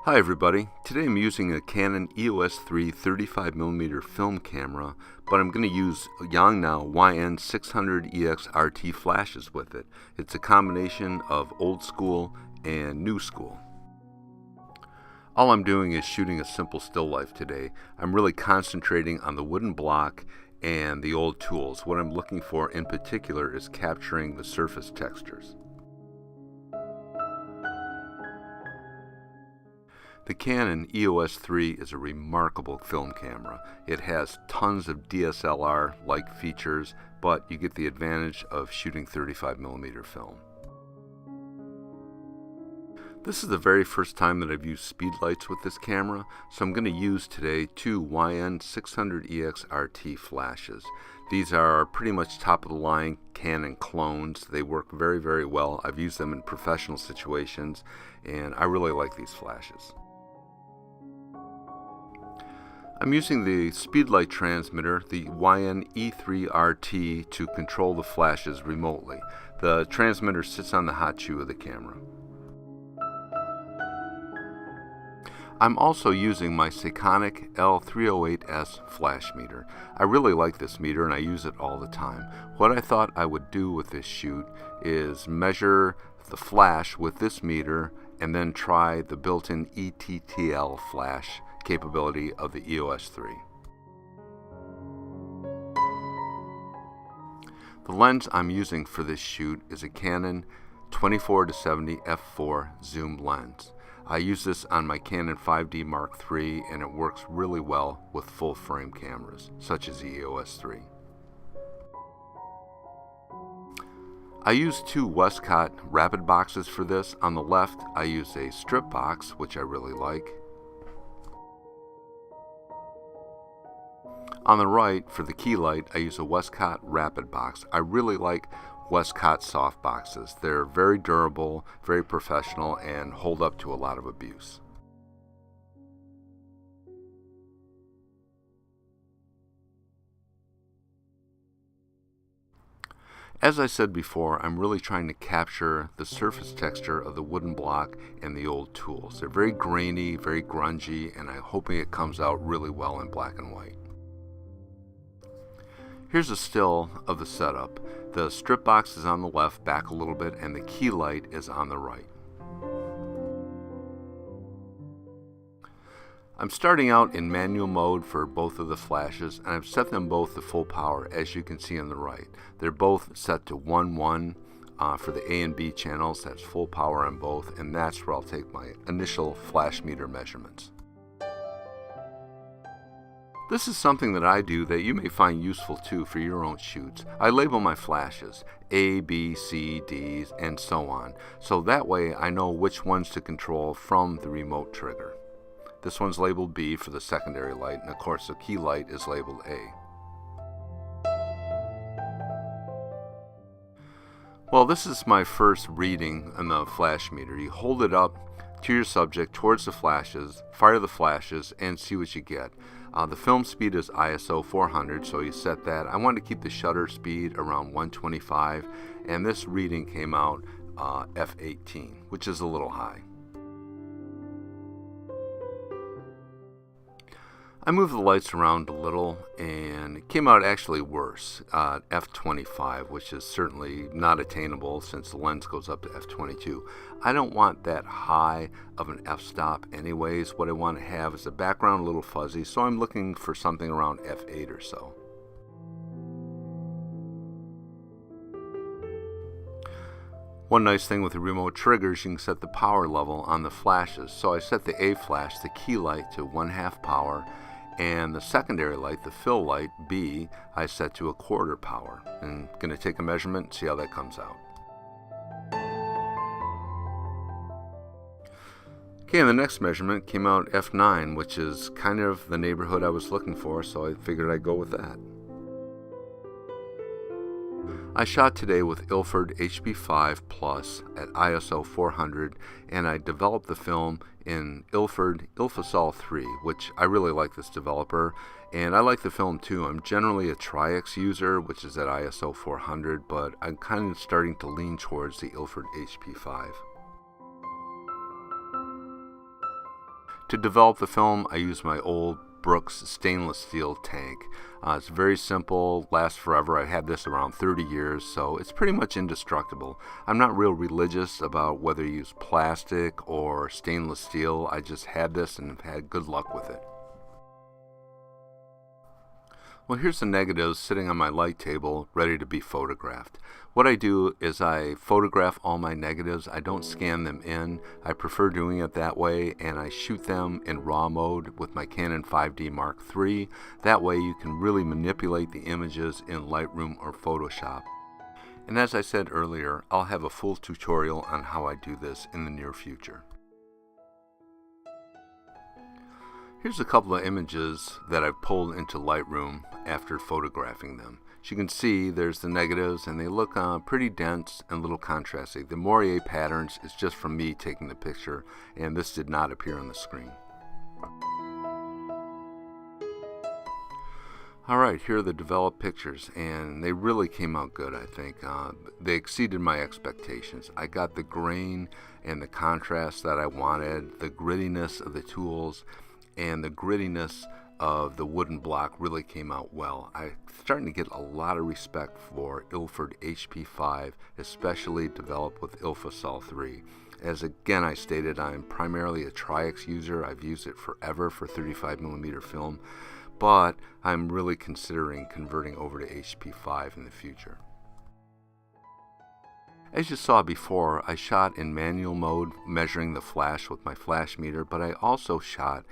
Hi everybody, today I'm using a Canon EOS 3 35mm film camera, but I'm going to use Yongnuo YN600-EX RT flashes with it. It's a combination of old school and new school. All I'm doing is shooting a simple still life today. I'm really concentrating on the wooden block and the old tools. What I'm looking for in particular is capturing the surface textures. The Canon EOS 3 is a remarkable film camera. It has tons of DSLR-like features, but you get the advantage of shooting 35mm film. This is the very first time that I've used speed lights with this camera, so I'm going to use today two YN600-EX RT flashes. These are pretty much top-of-the-line Canon clones. They work very, very well. I've used them in professional situations, and I really like these flashes. I'm using the speedlight transmitter, the YN3RT, to control the flashes remotely. The transmitter sits on the hot shoe of the camera. I'm also using my psychotic L308S flash meter. I really like this meter and I use it all the time. What I thought I would do with this shoot is measure the flash with this meter and then try the built-in ETTL flash capability of the EOS 3. The lens I'm using for this shoot is a Canon 24-70 f4 zoom lens. I use this on my Canon 5D Mark III and it works really well with full frame cameras such as the EOS 3. I use two Westcott rapid boxes for this. On the left I use a strip box, which I really like. On the right, for the key light, I use a Westcott rapid box. I really like Westcott soft boxes. They're very durable, very professional, and hold up to a lot of abuse. As I said before, I'm really trying to capture the surface texture of the wooden block and the old tools. They're very grainy, very grungy, and I'm hoping it comes out really well in black and white. Here's a still of the setup. The strip box is on the left, back a little bit, and the key light is on the right. I'm starting out in manual mode for both of the flashes, and I've set them both to full power, as you can see on the right. They're both set to 1:1 for the A and B channels. That's full power on both, and that's where I'll take my initial flash meter measurements. This is something that I do that you may find useful too for your own shoots. I label my flashes A, B, C, D's, and so on. So that way I know which ones to control from the remote trigger. This one's labeled B for the secondary light, and of course the key light is labeled A. Well, this is my first reading on the flash meter. You hold it up to your subject towards the flashes, fire the flashes, and see what you get. The film speed is ISO 400, so you set that. I wanted to keep the shutter speed around 125, and this reading came out f18, which is a little high. I moved the lights around a little and it came out actually worse, f25, which is certainly not attainable since the lens goes up to f22. I don't want that high of an f-stop anyways. What I want to have is the background a little fuzzy, so I'm looking for something around f8 or so. One nice thing with the remote triggers, you can set the power level on the flashes. So I set the A flash, the key light, to 1/2 power, and the secondary light, the fill light, B, I set to 1/4 power. And I'm going to take a measurement and see how that comes out. Okay, and the next measurement came out f9, which is kind of the neighborhood I was looking for, so I figured I'd go with that. I shot today with Ilford HP5 Plus at ISO 400, and I developed the film in Ilford Ilfosol 3, which I really like this developer, and I like the film too. I'm generally a Tri-X user, which is at ISO 400, but I'm kind of starting to lean towards the Ilford HP5. To develop the film, I use my old Brooks stainless steel tank. It's very simple, lasts forever. I've had this around 30 years, so it's pretty much indestructible. I'm not real religious about whether you use plastic or stainless steel. I just had this and have had good luck with it. Well, here's the negatives sitting on my light table, ready to be photographed. What I do is I photograph all my negatives. I don't scan them in. I prefer doing it that way, and I shoot them in RAW mode with my Canon 5D Mark III. That way you can really manipulate the images in Lightroom or Photoshop. And as I said earlier, I'll have a full tutorial on how I do this in the near future. Here's a couple of images that I've pulled into Lightroom after photographing them. As you can see, there's the negatives, and they look pretty dense and a little contrasty. The Moiré patterns is just from me taking the picture, and this did not appear on the screen. Alright, here are the developed pictures, and they really came out good, I think. They exceeded my expectations. I got the grain and the contrast that I wanted, the grittiness of the tools, and the grittiness of the wooden block really came out well. I'm starting to get a lot of respect for Ilford HP5, especially developed with Ilfocell 3. As again I stated, I'm primarily a Tri-X user. I've used it forever for 35mm film, but I'm really considering converting over to HP5 in the future. As you saw before, I shot in manual mode, measuring the flash with my flash meter, but I also shot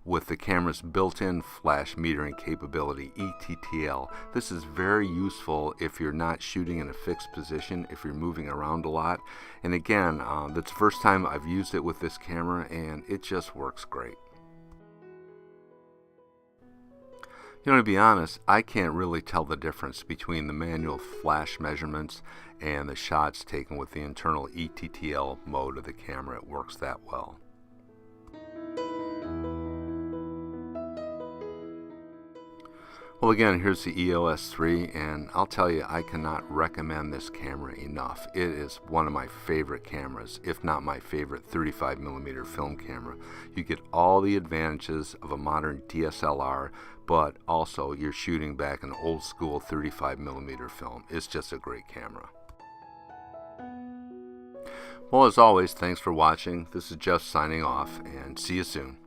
with the camera's built-in flash metering capability, ETTL. This is very useful if you're not shooting in a fixed position, if you're moving around a lot. And again, that's the first time I've used it with this camera, and it just works great. You know, to be honest, I can't really tell the difference between the manual flash measurements and the shots taken with the internal ETTL mode of the camera. It works that well. Well, again, here's the EOS 3, and I'll tell you, I cannot recommend this camera enough. It is one of my favorite cameras, if not my favorite 35mm film camera. You get all the advantages of a modern DSLR, but also you're shooting back an old school 35mm film. It's just a great camera. Well, as always, thanks for watching. This is Jeff signing off, and see you soon.